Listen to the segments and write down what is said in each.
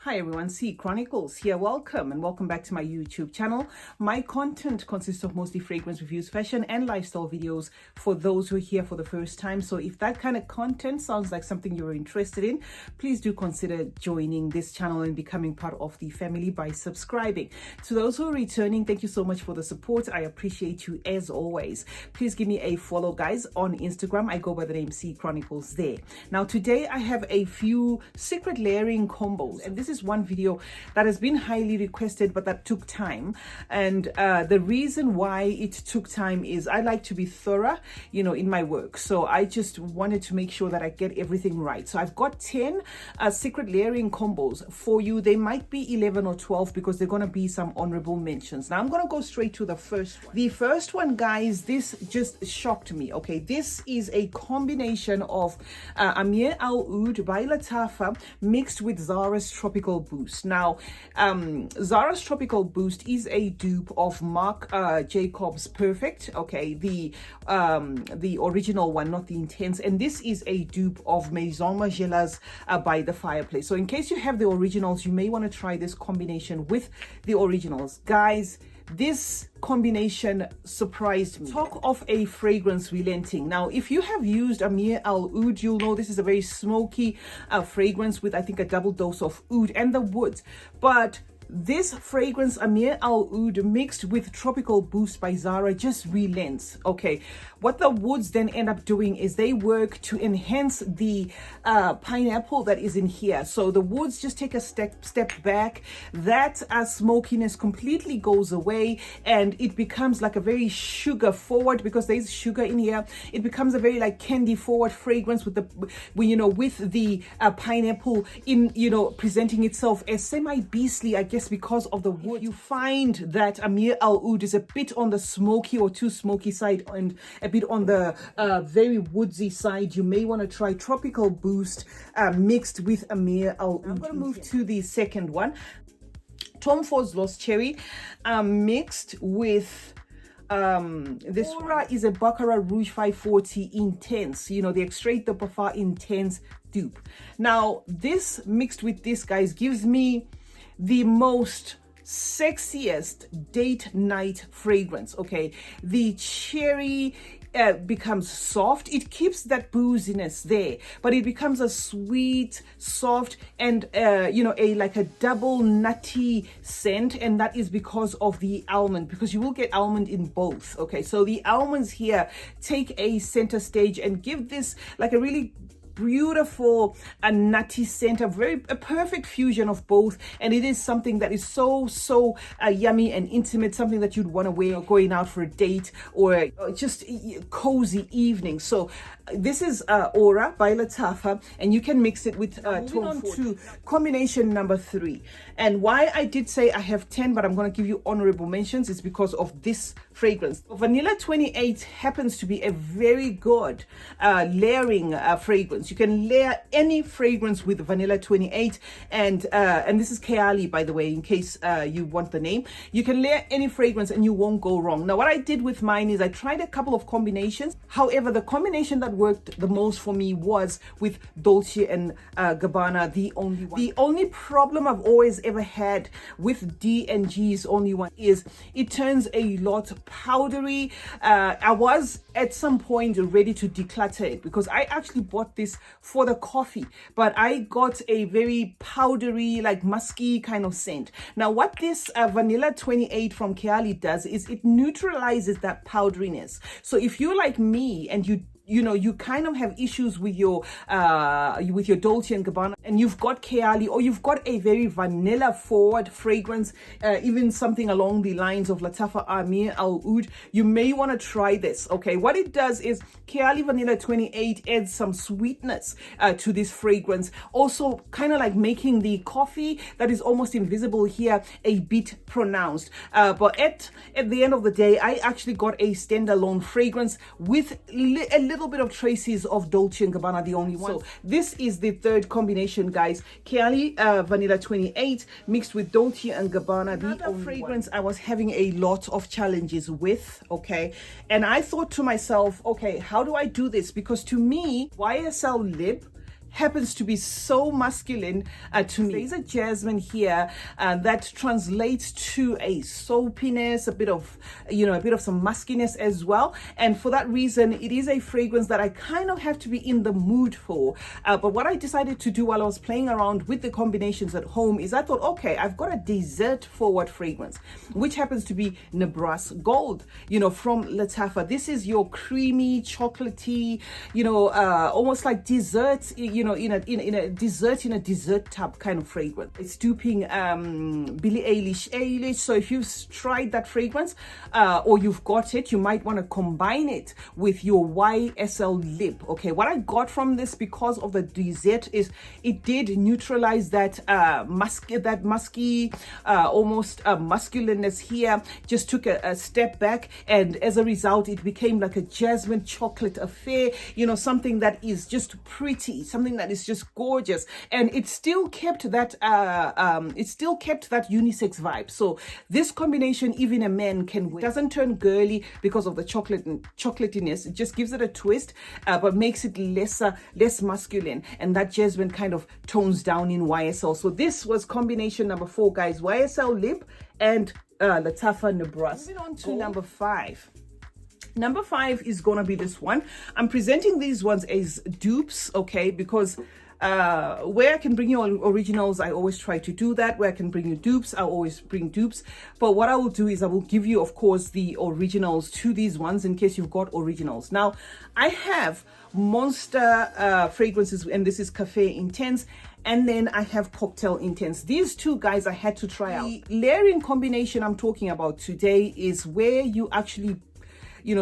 Hi everyone, C Chronicles here. Welcome and welcome back to my YouTube channel. My content consists of mostly fragrance reviews, fashion and lifestyle videos for those who are here for the first time. So if that kind of content sounds like something you're interested in, please do consider joining this channel and becoming part of the family by subscribing. To those who are returning, thank you so much for the support. I appreciate you as always. Please give me a follow, guys, on Instagram. I go by the name C Chronicles there. Now today I have a few secret layering combos, and this is one video that has been highly requested but that took time. And the reason why it took time is I like to be thorough, in my work. So I just wanted to make sure that I get everything right. So I've got 10 secret layering combos for you. They might be 11 or 12 because they're going to be some honorable mentions. Now I'm going to go straight to the first one. The first one, guys, this just shocked me. Okay, this is a combination of Amir Al Oud by Lattafa mixed with Zara's Tropical Boost. Now, Zara's Tropical Boost is a dupe of Marc Jacobs Perfect. Okay, the original one, not the intense. And this is a dupe of Maison by the Fireplace. So in case you have the originals, you may want to try this combination with the originals, guys. This combination surprised me. Talk of a fragrance relenting. Now, if you have used Amir Al Oud, you'll know this is a very smoky fragrance with, I think, a double dose of oud and the woods. But this fragrance, Amir Al Oud mixed with Tropical Boost by Zara, just relents. Okay, what the woods then end up doing is they work to enhance the pineapple that is in here. So the woods just take a step back. That smokiness completely goes away, and it becomes like a very sugar forward, because there's sugar in here. It becomes a very like candy forward fragrance with the with the pineapple in presenting itself as semi beastly, I guess, because of the wood. If you find that Amir Al Oud is a bit on the smoky or too smoky side and a bit on the very woodsy side, you may want to try Tropical Boost mixed with Amir Al Oud. I'm going to move to the second one. Tom Ford's Lost Cherry mixed with this Aura is a Baccarat Rouge 540 Intense, the Extrait de Parfum Intense dupe. Now this mixed with this, guys, gives me the most sexiest date night fragrance. Okay, the cherry becomes soft. It keeps that booziness there, but it becomes a sweet, soft, and like a double nutty scent, and that is because of the almond, because you will get almond in both. Okay, so the almonds here take a center stage and give this like a really beautiful nutty scent, a perfect fusion of both, and it is something that is so yummy and intimate, something that you'd want to wear going out for a date or just cozy evening. So this is Aura by Lattafa, and you can mix it with Tom Ford. To combination number 3, and why I did say I have 10 but I'm going to give you honorable mentions is because of this fragrance. Vanilla 28 happens to be a very good layering fragrance. You can layer any fragrance with Vanilla 28, and this is Keali, by the way, in case you want the name. You can layer any fragrance and you won't go wrong. Now what I did with mine is I tried a couple of combinations. However, the combination that worked the most for me was with Dolce and Gabbana, the only one. The only problem I've always ever had with D&G's only one is it turns a lot powdery. I was at some point ready to declutter it because I actually bought this for the coffee, but I got a very powdery, like musky kind of scent. Now what this Vanilla 28 from Keali does is it neutralizes that powderiness. So if you're like me and you kind of have issues with your Dolce and Gabbana, and you've got Keali, or you've got a very vanilla forward fragrance, even something along the lines of Lattafa Amir Al Oud, you may want to try this. Okay, what it does is Keali Vanilla 28 adds some sweetness to this fragrance, also kind of like making the coffee that is almost invisible here a bit pronounced. But at the end of the day, I actually got a standalone fragrance with a little bit of traces of Dolce and Gabbana, the only one. So this is the third combination, guys. Keali Vanilla 28 mixed with Dolce and Gabbana, the only fragrance one I was having a lot of challenges with. Okay, and I thought to myself, okay, how do I do this? Because to me, YSL lip happens to be so masculine to me. There's a jasmine here that translates to a soapiness, a bit of some muskiness as well. And for that reason, it is a fragrance that I kind of have to be in the mood for. But what I decided to do while I was playing around with the combinations at home is I thought, okay, I've got a dessert forward fragrance, which happens to be Nebraska Gold, from Lattafa. This is your creamy, chocolatey, almost like dessert, in a dessert tub kind of fragrance. It's duping Billie Eilish. So if you've tried that fragrance or you've got it, you might want to combine it with your YSL lip. Okay, what I got from this because of the dessert is it did neutralize that musky, almost masculineness here. Just took a step back, and as a result, it became like a jasmine chocolate affair. Something that is just pretty, something that is just gorgeous, and it still kept that unisex vibe. So this combination, even a man can wear. It doesn't turn girly because of the chocolatiness. It just gives it a twist, but makes it less masculine, and that jasmine kind of tones down in YSL. So this was combination number 4, guys. YSL lip and Lattafa Nebraska. Moving on to number 5. Number 5 is gonna be this one. I'm presenting these ones as dupes, okay, because where I can bring you originals, I always try to do that. Where I can bring you dupes, I always bring dupes. But what I will do is I will give you, of course, the originals to these ones in case you've got originals. Now, I have Monster fragrances, and this is Cafe Intense. And then I have Cocktail Intense. These two, guys, I had to try out. The layering combination I'm talking about today is where you actually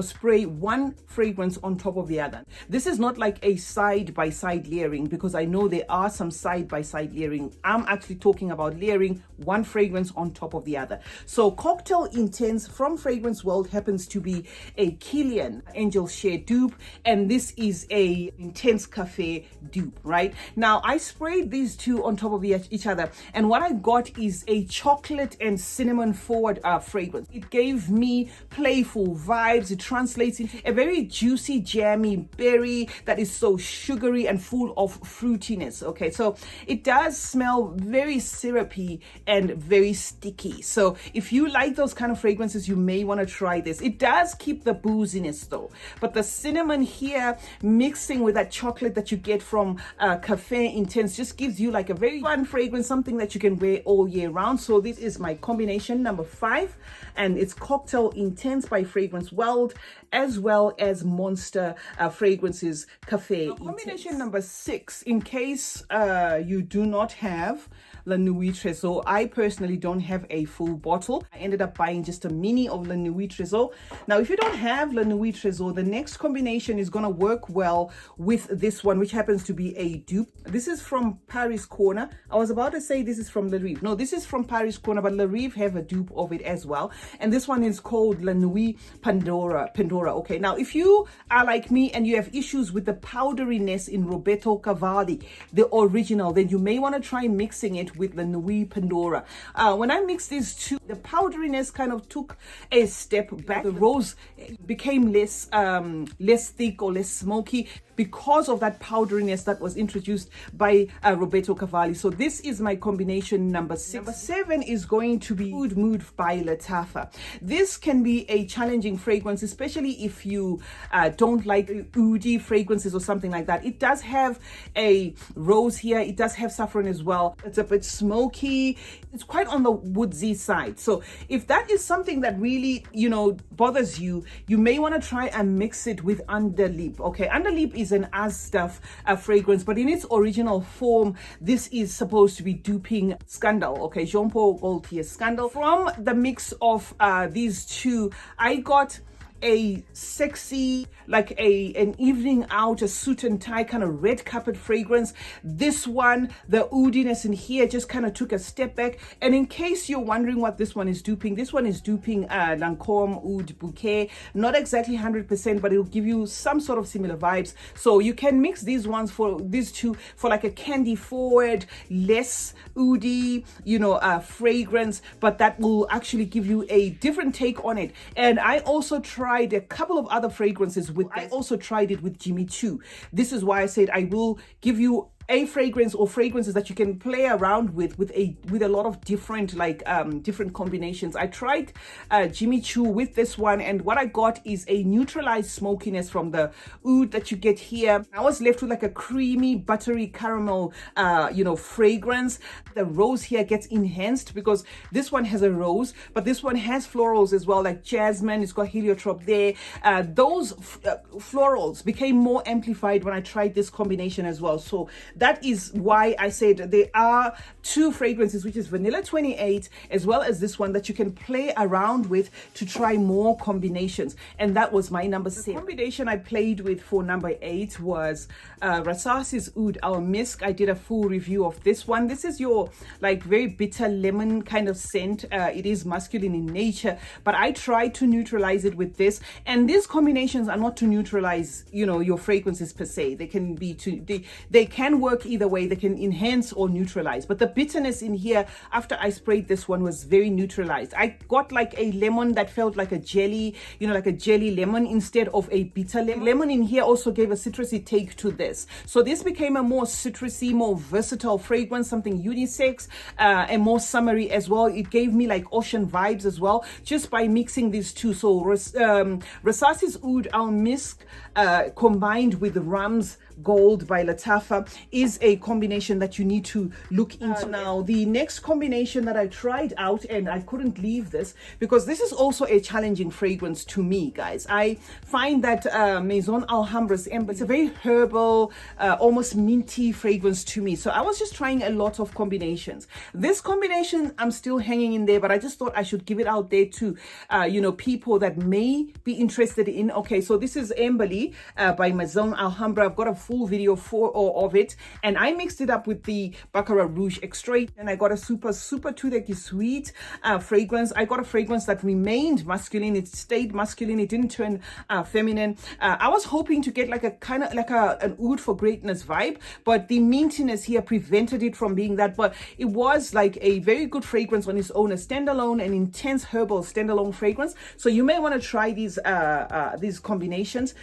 spray one fragrance on top of the other. This is not like a side-by-side layering, because I know there are some side-by-side layering. I'm actually talking about layering one fragrance on top of the other. So Cocktail Intense from Fragrance World happens to be a Killian Angel Share dupe, and this is a Intense Cafe dupe, right? Now, I sprayed these two on top of each other, and what I got is a chocolate and cinnamon forward fragrance. It gave me playful vibes. It translates into a very juicy, jammy berry that is so sugary and full of fruitiness. Okay, so it does smell very syrupy and very sticky. So if you like those kind of fragrances, you may want to try this. It does keep the booziness though, but the cinnamon here mixing with that chocolate that you get from Cafe Intense just gives you like a very fun fragrance, something that you can wear all year round. So this is my combination number 5, and it's Cocktail Intense by Fragrance World, as well as Monster Fragrances Cafe Intense. Combination number 6, in case you do not have La Nuit Trésor. I personally don't have a full bottle. I ended up buying just a mini of La Nuit Trésor. Now, if you don't have La Nuit Trésor, the next combination is going to work well with this one, which happens to be a dupe. This is from Paris Corner. I was about to say this is from La Rive. No, this is from Paris Corner, but La Rive have a dupe of it as well. And this one is called La Nuit Pandora. Okay, now if you are like me and you have issues with the powderiness in Roberto Cavalli, the original, then you may want to try mixing it with the Nuit Pandora. When I mixed these two, the powderiness kind of took a step back. The rose became less thick or less smoky because of that powderiness that was introduced by Roberto Cavalli. So this is my combination number 6. Number 7 is going to be Oud Mood by Lattafa. This can be a challenging fragrance, especially if you don't like oudy fragrances or something like that. It does have a rose here. It does have saffron as well. It's a bit smoky. It's quite on the woodsy side. So if that is something that really, bothers you, you may want to try and mix it with Underlip. Okay, Underlip is an Asdaf fragrance, but in its original form, this is supposed to be duping Scandal. Okay, Jean Paul Gaultier's Scandal. From the mix of these two, I got a sexy, like an evening out, a suit and tie kind of red carpet fragrance. This one, the oudiness in here just kind of took a step back. And in case you're wondering what this one is duping, this one is duping Lancôme Oud Bouquet. Not exactly 100%, but it'll give you some sort of similar vibes. So you can mix these two for like a candy forward, less oudy, fragrance, but that will actually give you a different take on it. And I also tried a couple of other fragrances with, I also tried it with Jimmy Choo. This is why I said I will give you a fragrance or fragrances that you can play around with a lot of different different combinations. I tried Jimmy Choo with this one, and what I got is a neutralized smokiness from the oud that you get here. I was left with like a creamy buttery caramel fragrance. The rose here gets enhanced because this one has a rose, but this one has florals as well, like jasmine. It's got heliotrope there. Those florals became more amplified when I tried this combination as well. So that is why I said there are two fragrances, which is Vanilla 28 as well as this one, that you can play around with to try more combinations. And that was my number 7. The combination I played with for number 8 was Rassasi's Oud Al Misk. I did a full review of this one. This is your like very bitter lemon kind of scent. It is masculine in nature, but I tried to neutralize it with this. And these combinations are not to neutralize, your fragrances per se. They can be they can work either way. They can enhance or neutralize. But the bitterness in here after I sprayed this one was very neutralized. I got like a lemon that felt like a jelly, like a jelly lemon instead of a bitter lemon. Lemon in here also gave a citrusy take to this. So this became a more citrusy, more versatile fragrance, something unisex and more summery as well. It gave me like ocean vibes as well, just by mixing these two. So Rassasi's Oud Al Misk combined with Ram's Gold by Latafa is a combination that you need to look into. Now, the next combination that I tried out, and I couldn't leave this because this is also a challenging fragrance to me, guys. I find that Maison Alhambra's Ember, it's a very herbal, almost minty fragrance to me. So I was just trying a lot of combinations. This combination, I'm still hanging in there, but I just thought I should give it out there to, people that may be interested in. Okay, so this is Emberly by Maison Alhambra. I've got a full video of it, and I mixed it up with the Baccarat Rouge extrait, and I got a super toothache sweet fragrance. I got a fragrance that remained masculine. It stayed masculine. It didn't turn feminine. I was hoping to get like a kind of like an oud for greatness vibe, but the mintiness here prevented it from being that. But it was like a very good fragrance on its own, a standalone and intense herbal standalone fragrance. So you may want to try these combinations,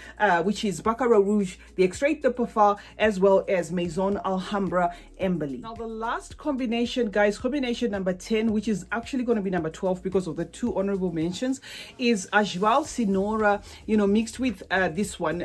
which is Baccarat Rouge, the extrait de Parfum, as well as Maison Alhambra Emberly. Now the last combination, guys, combination number 10, which is actually going to be number 12 because of the two honorable mentions, is AJwal Sinora, mixed with this one,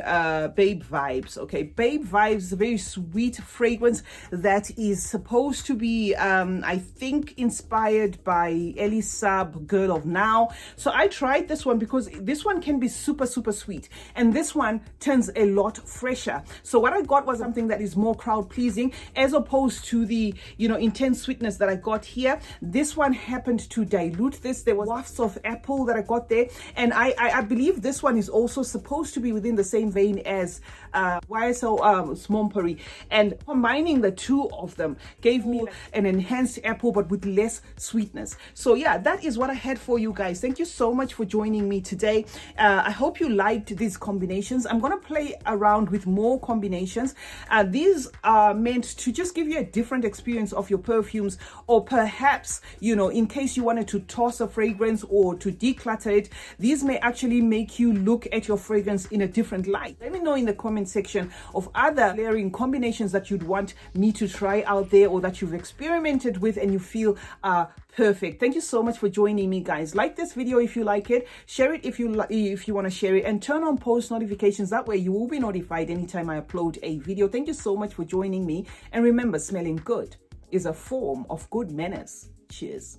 Babe Vibes. Okay, Babe Vibes is a very sweet fragrance that is supposed to be, I think, inspired by Elie Saab, Girl of Now. So I tried this one because this one can be super sweet, and this one turns a lot fresher. So what I got was something that is more crowd pleasing as opposed to the intense sweetness that I got here. This one happened to dilute this. There was wafts of apple that I got there, and I believe this one is also supposed to be within the same vein as YSL Smomperi, and combining the two of them gave me an enhanced apple but with less sweetness. So yeah, that is what I had for you guys. Thank you so much for joining me today. I hope you liked these combinations. I'm gonna play around with more combinations. These are meant to just give you a different experience of your perfumes, or perhaps in case you wanted to toss a fragrance or to declutter it, these may actually make you look at your fragrance in a different light. Let me know in the comment section of other layering combinations that you'd want me to try out there, or that you've experimented with and you feel are perfect. Thank you so much for joining me, guys. Like this video if you like it, share it if you want to share it, and turn on post notifications. That way you will be notified anytime I upload a video. Thank you so much for joining me, and remember, smelling good is a form of good manners. Cheers.